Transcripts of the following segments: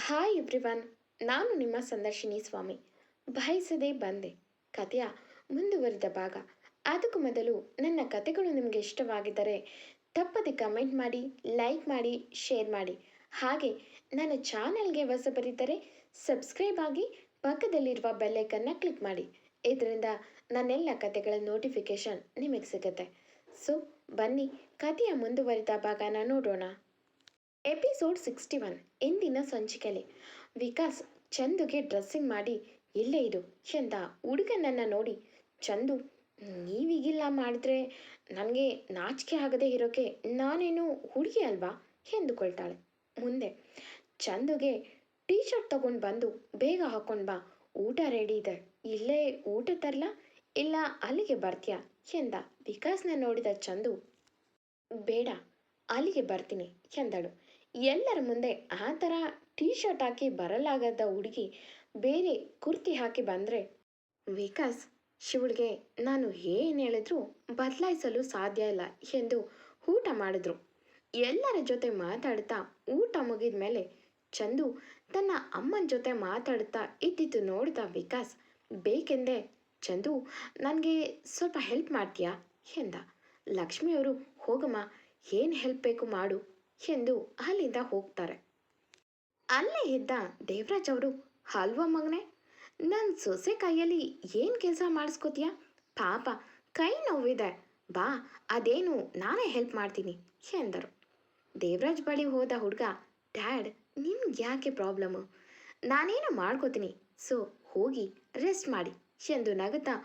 Hi everyone, ನಾನು ನಿಮ್ಮ ಸಂದರ್ಶಿನಿ ಸ್ವಾಮಿ. ಬಯಸದೇ ಬಂದೆ ಕಥೆಯ ಮುಂದುವರಿದ ಭಾಗ. ಅದಕ್ಕೂ ಮೊದಲು ನನ್ನ ಕಥೆಗಳು ನಿಮಗೆ ಇಷ್ಟವಾಗಿದ್ದರೆ ತಪ್ಪದೆ ಕಮೆಂಟ್ ಮಾಡಿ, ಲೈಕ್ ಮಾಡಿ, ಶೇರ್ ಮಾಡಿ. ಹಾಗೆ ನನ್ನ ಚಾನೆಲ್ಗೆ ಹೊಸಬರಿದ್ದರೆ ಸಬ್ಸ್ಕ್ರೈಬ್ ಆಗಿ ಪಕ್ಕದಲ್ಲಿರುವ ಬೆಲ್ಲೈಕನ್ನ ಕ್ಲಿಕ್ ಮಾಡಿ. ಇದರಿಂದ ನನ್ನೆಲ್ಲ ಕಥೆಗಳ ನೋಟಿಫಿಕೇಶನ್ ನಿಮಗೆ ಸಿಗುತ್ತೆ. ಸೊ ಬನ್ನಿ ಕಥೆಯ ಮುಂದುವರಿದ ಭಾಗನ ನೋಡೋಣ. ಎಪಿಸೋಡ್ 61. ಇಂದಿನ ಸಂಚಿಕೆಯಲ್ಲಿ ವಿಕಾಸ್ ಚಂದುಗೆ ಡ್ರೆಸ್ಸಿಂಗ್ ಮಾಡಿ ಇಲ್ಲೇ ಇರು ಎಂದ ಹುಡುಗನನ್ನು ನೋಡಿ ಚಂದು, ನೀವೀಗಿಲ್ಲ ಮಾಡಿದ್ರೆ ನನಗೆ ನಾಚಿಕೆ ಆಗದೆ ಇರೋಕೆ ನಾನೇನು ಹುಡುಗಿ ಅಲ್ವಾ ಎಂದುಕೊಳ್ತಾಳೆ. ಮುಂದೆ ಚಂದುಗೆ ಟೀ ಶರ್ಟ್ ತಗೊಂಡು ಬಂದು ಬೇಗ ಹಾಕೊಂಡು ಬಾ, ಊಟ ರೆಡಿ ಇದೆ, ಇಲ್ಲೇ ಊಟ ತರಲ ಇಲ್ಲ ಅಲ್ಲಿಗೆ ಬರ್ತೀಯಾ ಎಂದ. ವಿಕಾಸ್ನ ನೋಡಿದ ಚಂದು, ಬೇಡ ಅಲ್ಲಿಗೆ ಬರ್ತೀನಿ ಎಂದಳು. ಎಲ್ಲರ ಮುಂದೆ ಆ ಥರ ಟೀ ಶರ್ಟ್ ಹಾಕಿ ಬರಲಾಗದ ಹುಡುಗಿ ಬೇರೆ ಕುರ್ತಿ ಹಾಕಿ ಬಂದರೆ ವಿಕಾಸ್ ಶಿವಳಿಗೆ ನಾನು ಏನು ಹೇಳಿದ್ರೂ ಬದಲಾಯಿಸಲು ಸಾಧ್ಯ ಇಲ್ಲ ಎಂದು ಊಟ ಮಾಡಿದ್ರು. ಎಲ್ಲರ ಜೊತೆ ಮಾತಾಡ್ತಾ ಊಟ ಮುಗಿದ ಮೇಲೆ ಚಂದು ತನ್ನ ಅಮ್ಮನ ಜೊತೆ ಮಾತಾಡ್ತಾ ಇದ್ದಿದ್ದು ನೋಡಿದ ವಿಕಾಸ್ ಬೇಕೆಂದೇ, ಚಂದು ನನಗೆ ಸ್ವಲ್ಪ ಹೆಲ್ಪ್ ಮಾಡ್ತೀಯಾ ಎಂದ. ಲಕ್ಷ್ಮಿಯವರು, ಹೋಗಮ್ಮ, ಏನು ಹೆಲ್ಪ್ ಬೇಕು ಮಾಡು ಎಂದು ಅಲ್ಲಿಂದ ಹೋಗ್ತಾರೆ. ಅಲ್ಲೇ ಇದ್ದ ದೇವರಾಜ್ ಅವರು, ಅಲ್ವಾ ಮಗನೆ, ನನ್ನ ಸೊಸೆ ಕೈಯಲ್ಲಿ ಏನು ಕೆಲಸ ಮಾಡಿಸ್ಕೋತೀಯ, ಪಾಪ ಕೈ ನೋವಿದೆ, ಬಾ ಅದೇನು ನಾನೇ ಹೆಲ್ಪ್ ಮಾಡ್ತೀನಿ ಎಂದರು. ದೇವರಾಜ್ ಬಳಿ ಹೋದ ಹುಡುಗ, ಡ್ಯಾಡ್ ನಿಮ್ಗೆ ಯಾಕೆ ಪ್ರಾಬ್ಲಮ್ಮು, ನಾನೇನು ಮಾಡ್ಕೋತೀನಿ, ಸೊ ಹೋಗಿ ರೆಸ್ಟ್ ಮಾಡಿ ಎಂದು ನಗುತ್ತಾ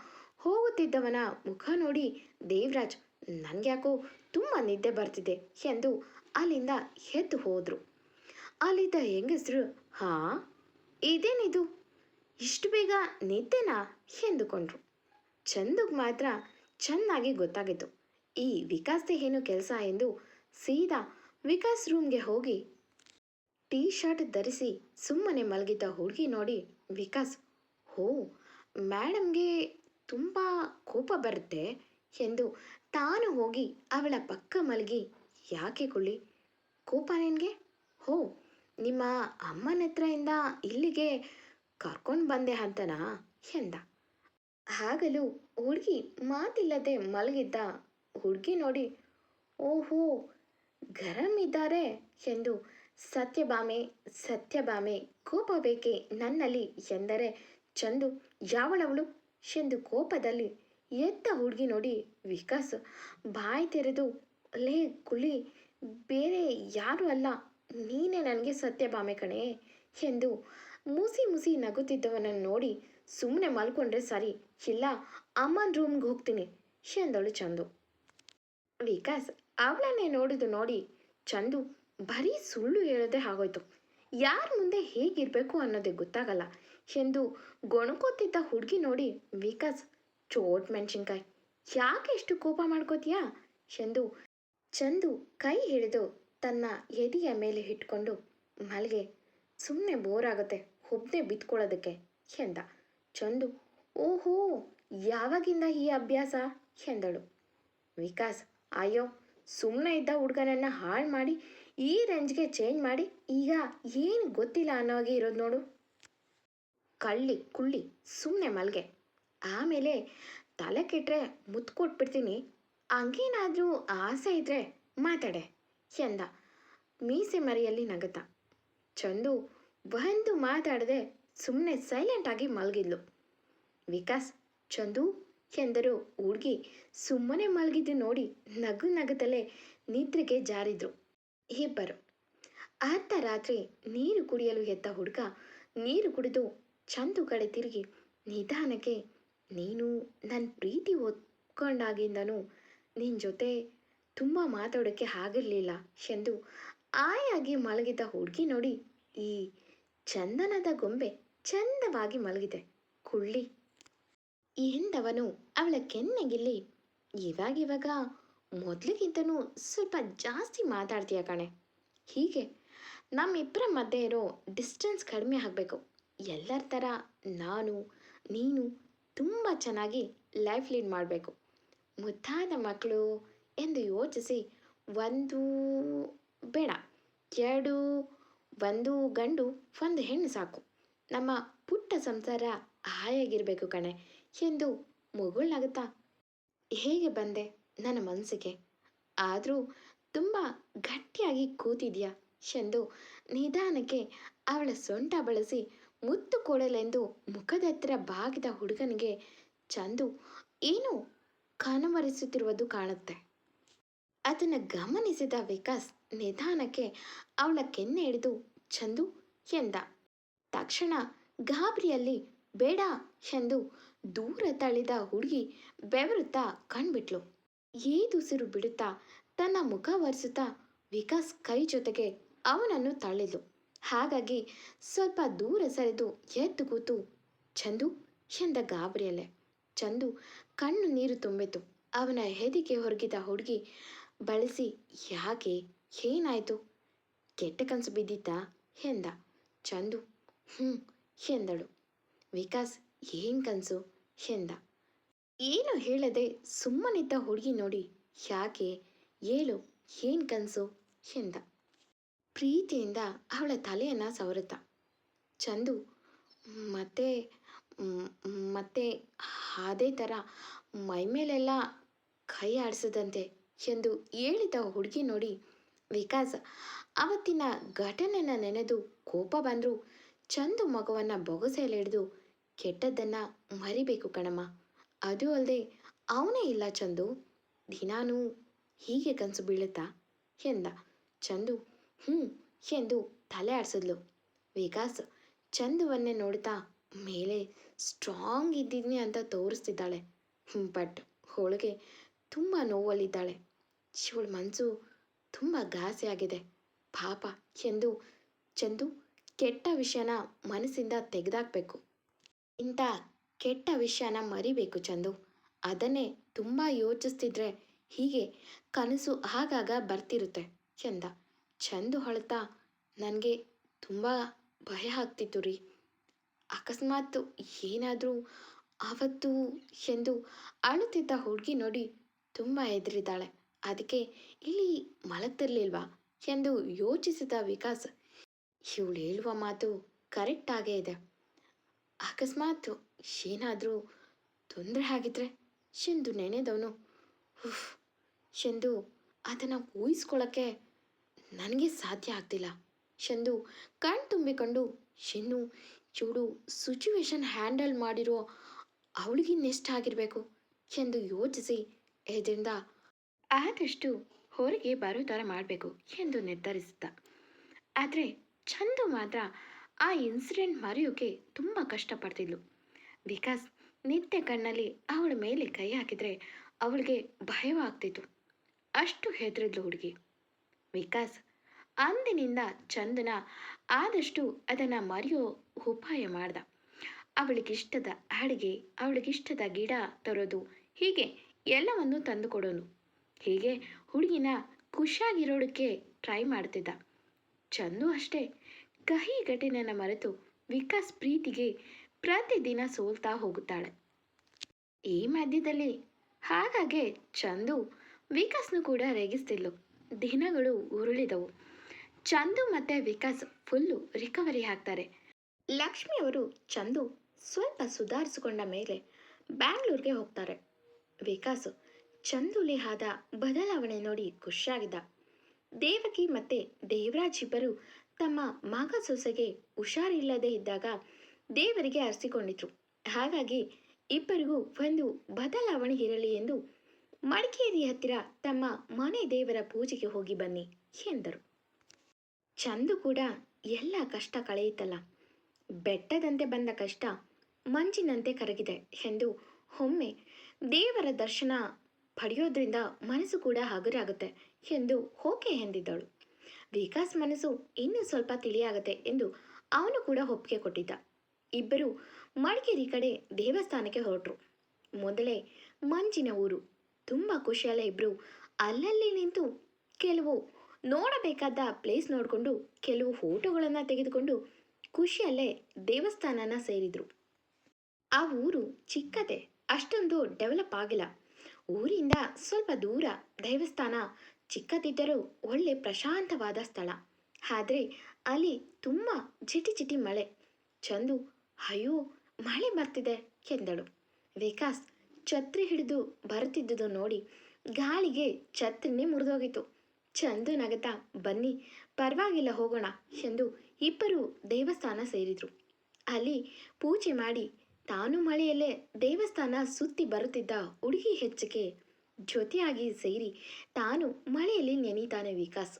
ಹೋಗುತ್ತಿದ್ದವನ ಮುಖ ನೋಡಿ ದೇವರಾಜ್, ನನಗ್ಯಾಕೋ ತುಂಬ ನಿದ್ದೆ ಬರ್ತಿದೆ ಎಂದು ಅಲ್ಲಿಂದ ಎದ್ದು ಹೋದರು. ಅಲ್ಲಿದ್ದ ಹೆಂಗಸರು, ಹಾಂ ಇದೇನಿದು, ಇಷ್ಟು ಬೇಗ ನಿದ್ದೆನಾ ಎಂದುಕೊಂಡ್ರು. ಚಂದುಗೆ ಮಾತ್ರ ಚೆನ್ನಾಗಿ ಗೊತ್ತಾಗಿತ್ತು ಈ ವಿಕಾಸ್ದೆ ಏನು ಕೆಲಸ ಎಂದು. ಸೀದಾ ವಿಕಾಸ್ ರೂಮ್ಗೆ ಹೋಗಿ ಟೀ ಶರ್ಟ್ ಧರಿಸಿ ಸುಮ್ಮನೆ ಮಲಗಿದ್ದ ಹುಡುಗಿ ನೋಡಿ ವಿಕಾಸ್, ಹೋ ಮೇಡಮ್ಗೆ ತುಂಬ ಕೋಪ ಬರುತ್ತೆ ಎಂದು ತಾನು ಹೋಗಿ ಅವಳ ಪಕ್ಕ ಮಲಗಿ, ಯಾಕೆ ಕುಳ್ಳಿ, ಕೋಪ ನಿನಗೆ, ಹೋ ನಿಮ್ಮ ಅಮ್ಮನ ಹತ್ರದಿಂದ ಇಲ್ಲಿಗೆ ಕರ್ಕೊಂಡು ಬಂದೆ ಅಂತನಾ ಎಂದ. ಆಗಲೂ ಹುಡುಗಿ ಮಾತಿಲ್ಲದೆ ಮಲಗಿದ್ದ ಹುಡುಗಿ ನೋಡಿ, ಓಹೋ ಗರಂ ಇದ್ದಾರೆ ಎಂದು, ಸತ್ಯಭಾಮೆ ಸತ್ಯಭಾಮೆ ಕೋಪ ಬೇಕೆ ನನ್ನಲ್ಲಿ ಎಂದರೆ ಚಂದು ಯಾವಳವಳು ಎಂದು ಕೋಪದಲ್ಲಿ ಎದ್ದ ಹುಡುಗಿ ನೋಡಿ ವಿಕಾಸ್ ಬಾಯಿ ತೆರೆದು, ಲೇ ಕುಳಿ, ಬೇರೆ ಯಾರೂ ಅಲ್ಲ, ನೀನೇ ನನಗೆ ಸತ್ಯಭಾಮೆ ಕಣೆ ಎಂದು ಮುಸಿ ಮುಸಿ ನಗುತ್ತಿದ್ದವನನ್ನು ನೋಡಿ, ಸುಮ್ಮನೆ ಮಲ್ಕೊಂಡ್ರೆ ಸರಿ, ಇಲ್ಲ ಅಮ್ಮನ ರೂಮ್ಗೆ ಹೋಗ್ತೀನಿ ಎಂದಳು ಚಂದು. ವಿಕಾಸ್ ಅವಳನ್ನೇ ನೋಡಿದು ನೋಡಿ ಚಂದು ಬರೀ ಸುಳ್ಳು ಹೇಳೋದೇ ಆಗೋಯ್ತು, ಯಾರ ಮುಂದೆ ಹೇಗಿರಬೇಕು ಅನ್ನೋದೇ ಗೊತ್ತಾಗಲ್ಲ ಎಂದು ಗೊಣಕೋತಿದ್ದ ಹುಡುಗಿ ನೋಡಿ ವಿಕಾಸ್, ಚೋಟ್ ಮೆಣಸಿನ್ಕಾಯಿ, ಯಾಕೆ ಎಷ್ಟು ಕೋಪ ಮಾಡ್ಕೋತೀಯಾ ಎಂದು ಚಂದು ಕೈ ಹಿಡಿದು ತನ್ನ ಎದೆಯ ಮೇಲೆ ಇಟ್ಕೊಂಡು, ಮಲ್ಗೆ, ಸುಮ್ಮನೆ ಬೋರ್ ಆಗುತ್ತೆ, ಒಬ್ಬನೇ ಬಿತ್ಕೊಳ್ಳೋದಕ್ಕೆ ಎಂದ. ಚಂದು, ಓಹೋ ಯಾವಾಗಿಂದ ಈ ಅಭ್ಯಾಸ ಎಂದಳು. ವಿಕಾಸ್, ಅಯ್ಯೋ ಸುಮ್ಮನೆ ಇದ್ದ ಹುಡುಗನನ್ನು ಹಾಳು ಮಾಡಿ ಈ ರೇಂಜ್ಗೆ ಚೇಂಜ್ ಮಾಡಿ ಈಗ ಏನು ಗೊತ್ತಿಲ್ಲ ಅನ್ನೋ ಹಾಗೆ ಇರೋದು ನೋಡು, ಕಳ್ಳಿ ಕುಳ್ಳಿ, ಸುಮ್ಮನೆ ಮಲ್ಗೆ, ಆಮೇಲೆ ತಲೆ ಕೆಟ್ಟರೆ ಮುತ್ತು ಕೊಟ್ಬಿಡ್ತೀನಿ, ಹಂಗೇನಾದರೂ ಆಸೆ ಇದ್ದರೆ ಮಾತಾಡೆ ಎಂದ ಮೀಸೆ ಮರಿಯಲ್ಲಿ ನಗುತ್ತಾ. ಚಂದು ಒಂದು ಮಾತಾಡದೆ ಸುಮ್ಮನೆ ಸೈಲೆಂಟಾಗಿ ಮಲಗಿದ್ಲು. ವಿಕಾಸ್, ಚಂದು ಎಂದರು. ಹುಡುಗಿ ಸುಮ್ಮನೆ ಮಲಗಿದ್ದು ನೋಡಿ ನಗು ನಗುತ್ತಲೇ ನಿದ್ರೆಗೆ ಜಾರಿದ್ರು ಇಬ್ಬರು. ಅರ್ಧ ರಾತ್ರಿ ನೀರು ಕುಡಿಯಲು ಎದ್ದ ಹುಡುಗ ನೀರು ಕುಡಿದು ಚಂದು ಕಡೆ ತಿರುಗಿ ನಿಧಾನಕ್ಕೆ, ನೀನು ನನ್ನ ಪ್ರೀತಿ ಒಪ್ಕೊಂಡಾಗಿಂದನೂ ನಿನ್ನ ಜೊತೆ ತುಂಬ ಮಾತಾಡೋಕ್ಕೆ ಆಗಿರಲಿಲ್ಲ ಎಂದು ಆಯಾಗಿ ಮಲಗಿದ್ದ ಹುಡುಗಿ ನೋಡಿ, ಈ ಚಂದನದ ಗೊಂಬೆ ಚಂದವಾಗಿ ಮಲಗಿದೆ ಕುಳ್ಳಿ ಎಂದವನು ಅವಳ ಕೆನ್ನೆಗಿಲ್ಲಿ, ಇವಾಗಿವಾಗ ಮೊದಲಿಗಿಂತನೂ ಸ್ವಲ್ಪ ಜಾಸ್ತಿ ಮಾತಾಡ್ತೀಯ ಕಣೆ, ಹೀಗೆ ನಮ್ಮಿಬ್ಬರ ಮಧ್ಯೆ ಇರೋ ಡಿಸ್ಟೆನ್ಸ್ ಕಡಿಮೆ ಆಗಬೇಕು, ಎಲ್ಲರ ಥರ ನಾನು ನೀನು ತುಂಬ ಚೆನ್ನಾಗಿ ಲೈಫ್ ಲೀಡ್ ಮಾಡಬೇಕು, ಮುದ್ದಾದ ಮಕ್ಕಳು ಎಂದು ಯೋಚಿಸಿ, ಒಂದು ಬೇಡ 2 ಒಂದು ಗಂಡು ಒಂದು ಹೆಣ್ಣು ಸಾಕು, ನಮ್ಮ ಪುಟ್ಟ ಸಂಸಾರ ಹಾಯಾಗಿರಬೇಕು ಕಣೆ ಎಂದು ಮುಗುಳ್ನಗುತ್ತಾ ಹೇಗೆ ಬಂದೆ ನನ್ನ ಮನಸ್ಸಿಗೆ. ಆದರೂ ತುಂಬ ಗಟ್ಟಿಯಾಗಿ ಕೂತಿದ್ಯಾ ಎಂದು ನಿಧಾನಕ್ಕೆ ಅವಳ ಸೊಂಟ ಬಳಸಿ ಮುತ್ತು ಕೊಡಲೆಂದು ಮುಖದ ಹತ್ತಿರ ಬಾಗಿದ ಹುಡುಗನಿಗೆ ಚಂದು ಏನೋ ಕನವರಿಸುತ್ತಿರುವುದು ಕಾಣುತ್ತೆ. ಅದನ್ನು ಗಮನಿಸಿದ ವಿಕಾಸ್ ನಿಧಾನಕ್ಕೆ ಅವಳ ಕೆನ್ನೆ ಹಿಡಿದು ಚಂದು ಎಂದ. ತಕ್ಷಣ ಗಾಬರಿಯಲ್ಲಿ ಬೇಡ ಎಂದು ದೂರ ತಳ್ಳಿದ ಹುಡುಗಿ ಬೆವರುತ್ತಾ ಕಣ್ಬಿಟ್ಲು. ಏದುಸಿರು ಬಿಡುತ್ತಾ ತನ್ನ ಮುಖ ಒರೆಸುತ್ತಾ ವಿಕಾಸ್ ಕೈ ಜೊತೆಗೆ ಅವನನ್ನು ತಳ್ಳಿದ್ಲು. ಹಾಗಾಗಿ ಸ್ವಲ್ಪ ದೂರ ಸರಿದು ಎದ್ದು ಕೂತು ಚಂದು ಎಂದ ಗಾಬರಿಯಲ್ಲೇ. ಚಂದು ಕಣ್ಣು ನೀರು ತುಂಬಿತು. ಅವನ ಹೆದಿಗೆ ಹೊರಗಿದ ಹುಡುಗಿ ಬಳಸಿ ಯಾಕೆ, ಏನಾಯಿತು, ಕೆಟ್ಟ ಕನಸು ಬಿದ್ದಿತ್ತಾ ಎಂದ. ಚಂದು ಹ್ಞೂ ಎಂದಳು. ವಿಕಾಸ್ ಏನ್ ಕನಸು ಎಂದ. ಏನು ಹೇಳದೆ ಸುಮ್ಮನಿದ್ದ ಹುಡುಗಿ ನೋಡಿ ಯಾಕೆ, ಹೇಳು, ಏನು ಕನಸು ಎಂದ. ಪ್ರೀತಿಯಿಂದ ಅವಳ ತಲೆಯನ್ನು ಸವರುತ್ತ ಚಂದು ಮತ್ತೆ ಮ್, ಮತ್ತೆ ಅದೇ ಥರ ಮೈಮೇಲೆಲ್ಲ ಕೈ ಆಡಿಸದಂತೆ ಎಂದು ಹೇಳಿದ ಹುಡುಗಿ ನೋಡಿ ವಿಕಾಸ್ ಅವತ್ತಿನ ಘಟನೆನ ನೆನೆದು ಕೋಪ ಬಂದರೂ ಚಂದು ಮಗುವನ್ನು ಬೊಗಸೆಯಲ್ಲಿ ಹಿಡಿದು ಕೆಟ್ಟದ್ದನ್ನು ಮರಿಬೇಕು ಕಣಮ್ಮ, ಅದು ಅಲ್ಲದೆ ಅವನೇ ಇಲ್ಲ ಚಂದು, ದಿನಾನೂ ಹೀಗೆ ಕನಸು ಬೀಳುತ್ತಾ ಎಂದ. ಚಂದು ಹ್ಞೂ ಎಂದು ತಲೆ ಆಡಿಸಿದ್ಲು. ವಿಕಾಸ್ ಚಂದುವನ್ನೇ ನೋಡ್ತಾ ಮೇಲೆ ಸ್ಟ್ರಾಂಗ್ ಇದ್ದೀನಿ ಅಂತ ತೋರಿಸ್ತಿದ್ದಾಳೆ, ಬಟ್ ಅವಳಿಗೆ ತುಂಬ ನೋವಲ್ಲಿದ್ದಾಳೆ. ಇವಳ ಮನಸ್ಸು ತುಂಬ ಘಾಸಿ ಆಗಿದೆ ಪಾಪ ಎಂದು ಚಂದು ಕೆಟ್ಟ ವಿಷಯನ ಮನಸ್ಸಿಂದ ತೆಗೆದಾಕಬೇಕು. ಇಂಥ ಕೆಟ್ಟ ವಿಷಯನ ಮರಿಬೇಕು ಚಂದು, ಅದನ್ನೇ ತುಂಬ ಯೋಚಿಸ್ತಿದ್ರೆ ಹೀಗೆ ಕನಸು ಆಗಾಗ ಬರ್ತಿರುತ್ತೆ ಎಂದ. ಚಂದು ಅಳ್ತಾ ನನಗೆ ತುಂಬ ಭಯ ಆಗ್ತಿತ್ತು ರೀ, ಅಕಸ್ಮಾತ್ ಏನಾದರೂ ಆವತ್ತು ಎಂದು ಅಳುತ್ತಿದ್ದ ಹುಡುಗಿ ನೋಡಿ ತುಂಬ ಹೆದರಿದ್ದಾಳೆ, ಅದಕ್ಕೆ ಇಲ್ಲಿ ಮಲಗ್ತಿರ್ಲಿಲ್ವಾ ಎಂದು ಯೋಚಿಸಿದ ವಿಕಾಸ್ ಇವಳು ಹೇಳುವ ಮಾತು ಕರೆಕ್ಟಾಗೇ ಇದೆ, ಅಕಸ್ಮಾತ್ ಏನಾದರೂ ತೊಂದರೆ ಆಗಿದ್ರೆ ಎಂದು ನೆನೆದವನು ಉಫ್ ಎಂದು ಅದನ್ನು ಊಹಿಸ್ಕೊಳ್ಳೋಕ್ಕೆ ನನಗೆ ಸಾಧ್ಯ ಆಗ್ತಿಲ್ಲ ಎಂದು ಕಣ್ ತುಂಬಿಕೊಂಡು ಇನ್ನು ಇವಳು ಸಿಚುವೇಶನ್ ಹ್ಯಾಂಡಲ್ ಮಾಡಿರೋ ಅವಳಿಗಿನ್ನೆಷ್ಟಾಗಿರಬೇಕು ಎಂದು ಯೋಚಿಸಿ ಇದರಿಂದ ಆದಷ್ಟು ಹೊರಗೆ ಬರೋ ಥರ ಮಾಡಬೇಕು ಎಂದು ನಿರ್ಧರಿಸಿದ್ದ. ಆದರೆ ಚಂದು ಮಾತ್ರ ಆ ಇನ್ಸಿಡೆಂಟ್ ಮರೆಯೋಕೆ ತುಂಬ ಕಷ್ಟಪಡ್ತಿದ್ಲು. ವಿಕಾಸ್ ನಿತ್ಯ ಕಣ್ಣಲ್ಲಿ ಅವಳ ಮೇಲೆ ಕೈ ಹಾಕಿದರೆ ಅವಳಿಗೆ ಭಯವಾಗ್ತಿತ್ತು, ಅಷ್ಟು ಹೆದರಿದ್ಲು ಹುಡುಗಿ. ವಿಕಾಸ್ ಅಂದಿನಿಂದ ಚಂದನ ಆದಷ್ಟು ಅದನ್ನು ಮರೆಯೋ ಉಪಾಯ ಮಾಡ್ದ. ಅವಳಿಗಿಷ್ಟದ ಅಡುಗೆ, ಅವಳಿಗಿಷ್ಟದ ಗಿಡ ತರೋದು, ಹೀಗೆ ಎಲ್ಲವನ್ನು ತಂದು ಕೊಡೋನು. ಹೀಗೆ ಹುಡುಗಿನ ಖುಷಿಯಾಗಿರೋದಕ್ಕೆ ಟ್ರೈ ಮಾಡ್ತಿದ್ದ. ಚಂದು ಅಷ್ಟೇ ಕಹಿ ಘಟನೆಯನ್ನು ಮರೆತು ವಿಕಾಸ್ ಪ್ರೀತಿಗೆ ಪ್ರತಿದಿನ ಸೋಲ್ತಾ ಹೋಗುತ್ತಾಳೆ. ಈ ಮಧ್ಯದಲ್ಲಿ ಹಾಗಾಗಿ ಚಂದು ವಿಕಾಸ್ನು ಕೂಡ ರೇಗಿಸ್ತಿದ್ಲು. ದಿನಗಳು ಉರುಳಿದವು. ಚಂದು ಮತ್ತು ವಿಕಾಸ್ ಫುಲ್ಲು ರಿಕವರಿ ಆಗ್ತಾರೆ. ಲಕ್ಷ್ಮಿಯವರು ಚಂದು ಸ್ವಲ್ಪ ಸುಧಾರಿಸಿಕೊಂಡ ಮೇಲೆ ಬ್ಯಾಂಗ್ಳೂರ್ಗೆ ಹೋಗ್ತಾರೆ. ವಿಕಾಸ್ ಚಂದುಲಿ ಆದ ಬದಲಾವಣೆ ನೋಡಿ ಖುಷಿಯಾಗಿದ್ದ. ದೇವಕಿ ಮತ್ತು ದೇವರಾಜ್ ಇಬ್ಬರು ತಮ್ಮ ಮಗ ಸೊಸೆಗೆ ಹುಷಾರಿಲ್ಲದೆ ಇದ್ದಾಗ ದೇವರಿಗೆ ಅರಸಿಕೊಂಡಿದ್ರು. ಹಾಗಾಗಿ ಇಬ್ಬರಿಗೂ ಒಂದು ಬದಲಾವಣೆ ಇರಲಿ ಎಂದು ಮಡಿಕೇರಿ ಹತ್ತಿರ ತಮ್ಮ ಮನೆ ದೇವರ ಪೂಜೆಗೆ ಹೋಗಿ ಬನ್ನಿ ಎಂದರು. ಚಂದು ಕೂಡ ಎಲ್ಲ ಕಷ್ಟ ಕಳೆಯಿತಲ್ಲ, ಬೆಟ್ಟದಂತೆ ಬಂದ ಕಷ್ಟ ಮಂಜಿನಂತೆ ಕರಗಿದೆ ಎಂದು ಒಮ್ಮೆ ದೇವರ ದರ್ಶನ ಪಡೆಯೋದ್ರಿಂದ ಮನಸ್ಸು ಕೂಡ ಹಗುರಾಗುತ್ತೆ ಎಂದು ಓಕೆ ಎಂದಿದ್ದಳು. ವಿಕಾಸ್ ಮನಸ್ಸು ಇನ್ನೂ ಸ್ವಲ್ಪ ತಿಳಿಯಾಗತ್ತೆ ಎಂದು ಅವನು ಕೂಡ ಒಪ್ಪಿಗೆ ಕೊಟ್ಟಿದ್ದ. ಇಬ್ಬರು ಮಡಿಕೇರಿ ಕಡೆ ದೇವಸ್ಥಾನಕ್ಕೆ ಹೊರಟರು. ಮೊದಲೇ ಮಂಜಿನ ಊರು, ತುಂಬ ಖುಷಿಯಲ್ಲ ಇಬ್ಬರು ಅಲ್ಲಲ್ಲಿ ನಿಂತು ಕೆಲವು ನೋಡಬೇಕಾದ ಪ್ಲೇಸ್ ನೋಡಿಕೊಂಡು ಕೆಲವು ಫೋಟೋಗಳನ್ನು ತೆಗೆದುಕೊಂಡು ಖುಷಿಯಲ್ಲೇ ದೇವಸ್ಥಾನನ ಸೇರಿದರು. ಆ ಊರು ಚಿಕ್ಕದೆ, ಅಷ್ಟೊಂದು ಡೆವಲಪ್ ಆಗಿಲ್ಲ. ಊರಿಂದ ಸ್ವಲ್ಪ ದೂರ ದೇವಸ್ಥಾನ ಚಿಕ್ಕದಿದ್ದರೂ ಒಳ್ಳೆ ಪ್ರಶಾಂತವಾದ ಸ್ಥಳ. ಆದರೆ ಅಲ್ಲಿ ತುಂಬ ಜಿಟಿ ಜಿಟಿ ಮಳೆ. ಚಂದು, ಅಯ್ಯೋ ಮಳೆ ಬರ್ತಿದೆ ಎಂದಳು. ವಿಕಾಸ್ ಛತ್ರಿ ಹಿಡಿದು ಬರುತ್ತಿದ್ದುದು ನೋಡಿ ಗಾಳಿಗೆ ಛತ್ರಿನೇ ಮುರಿದೋಗಿತ್ತು. ಚಂದು ನಗತಾ, ಬನ್ನಿ ಪರವಾಗಿಲ್ಲ ಹೋಗೋಣ ಎಂದು ಇಬ್ಬರು ದೇವಸ್ಥಾನ ಸೇರಿದ್ರು. ಅಲ್ಲಿ ಪೂಜೆ ಮಾಡಿ ತಾನು ಮಳೆಯಲ್ಲೇ ದೇವಸ್ಥಾನ ಸುತ್ತಿ ಬರುತ್ತಿದ್ದ ಹುಡುಗಿ ಹೆಚ್ಚಿಗೆ ಜೊತೆಯಾಗಿ ಸೇರಿ ತಾನು ಮಳೆಯಲ್ಲಿ ನೆನೀತಾನೆ ವಿಕಾಸ್.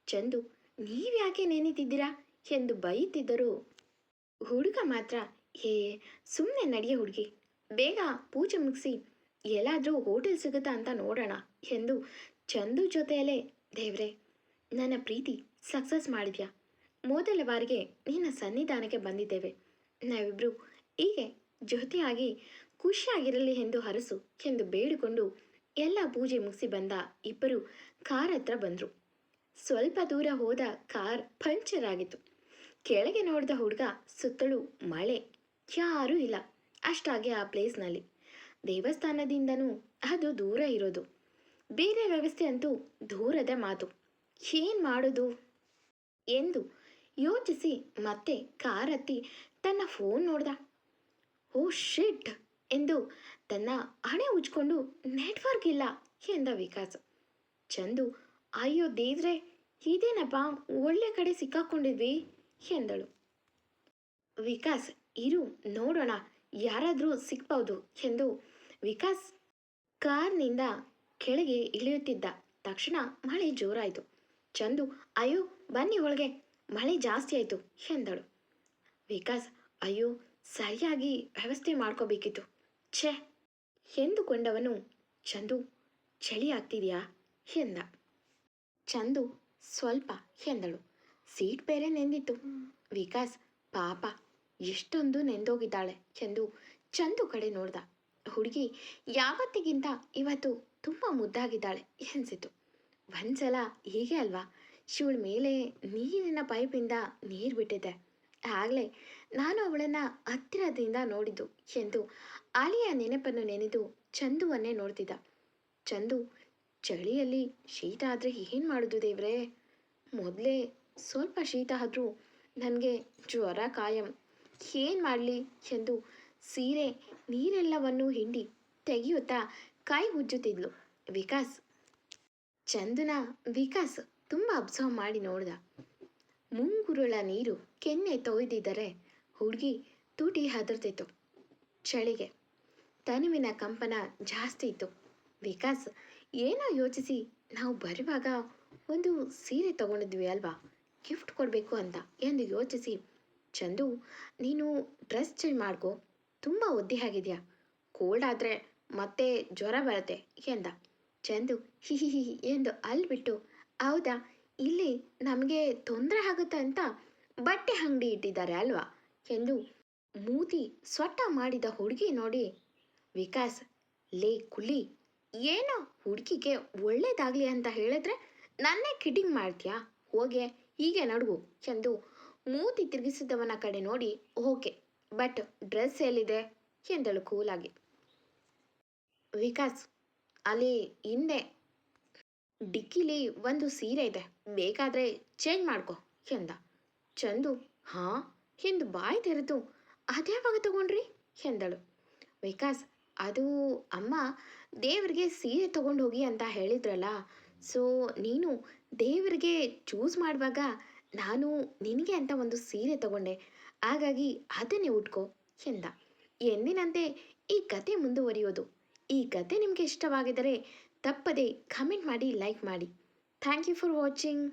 ಚಂದು, ನೀವ್ಯಾಕೆ ನೆನೀತಿದ್ದೀರಾ ಎಂದು ಬೈಯುತ್ತಿದ್ದರೂ ಹುಡುಗ ಮಾತ್ರ, ಏ ಸುಮ್ಮನೆ ನಡೆಯ ಹುಡುಗಿ, ಬೇಗ ಪೂಜೆ ಮುಗಿಸಿ ಎಲ್ಲಾದರೂ ಹೋಟೆಲ್ ಸಿಗುತ್ತಾ ಅಂತ ನೋಡೋಣ ಎಂದು ಚಂದು ಜೊತೆಯಲ್ಲೇ, ದೇವ್ರೆ ನನ್ನ ಪ್ರೀತಿ ಸಕ್ಸಸ್ ಮಾಡಿದ್ಯಾ, ಮೊದಲ ಬಾರಿಗೆ ನಿನ್ನ ಸನ್ನಿಧಾನಕ್ಕೆ ಬಂದಿದ್ದೇವೆ, ನಾವಿಬ್ಬರು ಹೀಗೆ ಜೊತೆಯಾಗಿ ಖುಷಿಯಾಗಿರಲಿ ಎಂದು ಹರಸು ಎಂದು ಬೇಡಿಕೊಂಡು ಎಲ್ಲ ಪೂಜೆ ಮುಗಿಸಿ ಬಂದ ಇಬ್ಬರು ಕಾರ್ ಹತ್ರ ಬಂದರು. ಸ್ವಲ್ಪ ದೂರ ಹೋದ ಕಾರ್ ಪಂಚರ್ ಆಗಿತ್ತು. ಕೆಳಗೆ ನೋಡಿದ ಹುಡುಗ ಸುತ್ತಲೂ ಮಳೆ, ಯಾರೂ ಇಲ್ಲ. ಅಷ್ಟಾಗಿ ಆ ಪ್ಲೇಸ್ನಲ್ಲಿ ದೇವಸ್ಥಾನದಿಂದನೂ ಅದು ದೂರ ಇರೋದು. ಬೇರೆ ವ್ಯವಸ್ಥೆ ಅಂತೂ ದೂರದ ಮಾತು. ಏನು ಮಾಡೋದು ಎಂದು ಯೋಚಿಸಿ ಮತ್ತೆ ಕಾರ್ ಹತ್ತಿ ತನ್ನ ಫೋನ್ ನೋಡ್ದ. ಓ ಶಿಟ್ ಎಂದು ತನ್ನ ಹಣೆ ಉಜ್ಕೊಂಡು ನೆಟ್ವರ್ಕ್ ಇಲ್ಲ ಎಂದ ವಿಕಾಸ್. ಚಂದು, ಅಯ್ಯೋ ದೇವ್ರೆ ಇದೇನಪ್ಪ, ಒಳ್ಳೆ ಕಡೆ ಸಿಕ್ಕಾಕೊಂಡಿದ್ವಿ ಎಂದಳು. ವಿಕಾಸ್, ಇರು ನೋಡೋಣ ಯಾರಾದರೂ ಸಿಕ್ಬೋದು ಎಂದು ವಿಕಾಸ್ ಕಾರ್ನಿಂದ ಕೆಳಗೆ ಇಳಿಯುತ್ತಿದ್ದ ತಕ್ಷಣ ಮಳೆ ಜೋರಾಯಿತು. ಚಂದು, ಅಯ್ಯೋ ಬನ್ನಿ ಒಳಗೆ, ಮಳೆ ಜಾಸ್ತಿ ಆಯಿತು ಎಂದಳು. ವಿಕಾಸ್, ಅಯ್ಯೋ ಸರಿಯಾಗಿ ವ್ಯವಸ್ಥೆ ಮಾಡ್ಕೋಬೇಕಿತ್ತು, ಛೇ ಎಂದುಕೊಂಡವನು, ಚಂದು ಚಳಿ ಆಗ್ತಿದೆಯಾ ಎಂದ. ಚಂದು, ಸ್ವಲ್ಪ ಎಂದಳು. ಸೀಟ್ ಬೇರೆ ನೆಂದಿತ್ತು. ವಿಕಾಸ್, ಪಾಪ ಎಷ್ಟೊಂದು ನೆಂದೋಗಿದ್ದಾಳೆ ಎಂದು ಚಂದು ಕಡೆ ನೋಡ್ದ. ಹುಡುಗಿ ಯಾವತ್ತಿಗಿಂತ ಇವತ್ತು ತುಂಬ ಮುದ್ದಾಗಿದ್ದಾಳೆ ಎನಿಸಿತು. ಒಂದ್ಸಲ ಹೀಗೆ ಅಲ್ವಾ, ಶಿವಳ ಮೇಲೆ ನೀರಿನ ಪೈಪಿಂದ ನೀರು ಬಿಟ್ಟಿದ್ದೆ, ಆಗಲೇ ನಾನು ಅವಳನ್ನು ಹತ್ತಿರದಿಂದ ನೋಡಿದ್ದು ಎಂದು ಅಳಿಯ ನೆನಪನ್ನು ನೆನೆದು ಚಂದುವನ್ನೇ ನೋಡ್ತಿದ್ದ. ಚಂದು, ಚಳಿಯಲ್ಲಿ ಶೀತ ಆದರೆ ಏನು ಮಾಡೋದು ದೇವ್ರೆ, ಮೊದಲೇ ಸ್ವಲ್ಪ ಶೀತ ಆದರೂ ನನಗೆ ಜ್ವರ ಕಾಯಂ, ಏನು ಮಾಡಲಿ ಎಂದು ಸೀರೆ ನೀರೆಲ್ಲವನ್ನೂ ಹಿಂಡಿ ತೆಗೆಯುತ್ತಾ ಕೈ ಉಜ್ಜುತ್ತಿದ್ಲು. ವಿಕಾಸ್ ತುಂಬ ಅಬ್ಸರ್ವ್ ಮಾಡಿ ನೋಡ್ದ. ಮುಂಗುರುಳ ನೀರು ಕೆನ್ನೆ ತೊಯ್ದಿದ್ದರೆ ಹುಡುಗಿ ತುಟಿ ಹದರ್ತಿತ್ತು. ಚಳಿಗೆ ತನುವಿನ ಕಂಪನ ಜಾಸ್ತಿ ಇತ್ತು. ವಿಕಾಸ್ ಏನೋ ಯೋಚಿಸಿ, ನಾವು ಬರುವಾಗ ಒಂದು ಸೀರೆ ತಗೊಂಡಿದ್ವಿ ಅಲ್ವಾ, ಗಿಫ್ಟ್ ಕೊಡಬೇಕು ಅಂತ ಎಂದು ಯೋಚಿಸಿ, ಚಂದು ನೀನು ಡ್ರೆಸ್ ಚೇಂಜ್ ಮಾಡ್ಕೊ, ತುಂಬ ಒದ್ದೆ ಆಗಿದೆಯಾ, ಕೋಲ್ಡ್ ಆದರೆ ಮತ್ತೆ ಜ್ವರ ಬರುತ್ತೆ ಎಂದ. ಚಂದು ಹಿಹಿ ಎಂದು ಅಲ್ಬಿಟ್ಟು, ಹೌದಾ, ಇಲ್ಲಿ ನಮಗೆ ತೊಂದರೆ ಆಗುತ್ತೆ ಅಂತ ಬಟ್ಟೆ ಅಂಗಡಿ ಇಟ್ಟಿದ್ದಾರೆ ಅಲ್ವಾ ಎಂದು ಮೂತಿ ಸೊಟ್ಟ ಮಾಡಿದ ಹುಡುಗಿ ನೋಡಿ ವಿಕಾಸ್, ಲೇ ಕುಲಿ, ಏನೋ ಹುಡುಗಿಗೆ ಒಳ್ಳೇದಾಗಲಿ ಅಂತ ಹೇಳಿದ್ರೆ ನನ್ನೇ ಕಿಡ್ಡಿಂಗ್ ಮಾಡ್ತೀಯಾ, ಹೋಗೆ ಹೀಗೆ ನಡುಗು ಎಂದು ಮೂತಿ ತಿರುಗಿಸಿದವನ ಕಡೆ ನೋಡಿ, ಓಕೆ ಬಟ್ ಡ್ರೆಸ್ ಎಲ್ಲಿದೆ ಎಂದಳು ಕೂಲಾಗಿ. ವಿಕಾಸ್, ಅಲ್ಲಿ ಹಿಂದೆ ಡಿಕ್ಕಿಲಿ ಒಂದು ಸೀರೆ ಇದೆ, ಬೇಕಾದರೆ ಚೇಂಜ್ ಮಾಡ್ಕೊ ಎಂದ. ಚಂದು, ಹಾಂ ಎಂದು ಬಾಯಿ ತೆರೆದು, ಅದ್ಯಾವಾಗ ತಗೊಂಡ್ರಿ ಎಂದಳು. ವಿಕಾಸ್, ಅದು ಅಮ್ಮ ದೇವರಿಗೆ ಸೀರೆ ತಗೊಂಡು ಹೋಗಿ ಅಂತ ಹೇಳಿದ್ರಲ್ಲ, ಸೊ ನೀನು ದೇವರಿಗೆ ಚೂಸ್ ಮಾಡುವಾಗ ನಾನು ನಿನಗೆ ಅಂತ ಒಂದು ಸೀರೆ ತಗೊಂಡೆ, ಹಾಗಾಗಿ ಅದನ್ನೇ ಉಟ್ಕೋ ಎಂದ. ಎಂದಿನಂತೆ ಈ ಕತೆ ಮುಂದುವರಿಯೋದು. ಈ ಕತೆ ನಿಮಗೆ ಇಷ್ಟವಾಗಿದ್ದರೆ ತಪ್ಪದೆ ಕಮೆಂಟ್ ಮಾಡಿ, ಲೈಕ್ ಮಾಡಿ. Thank you for watching.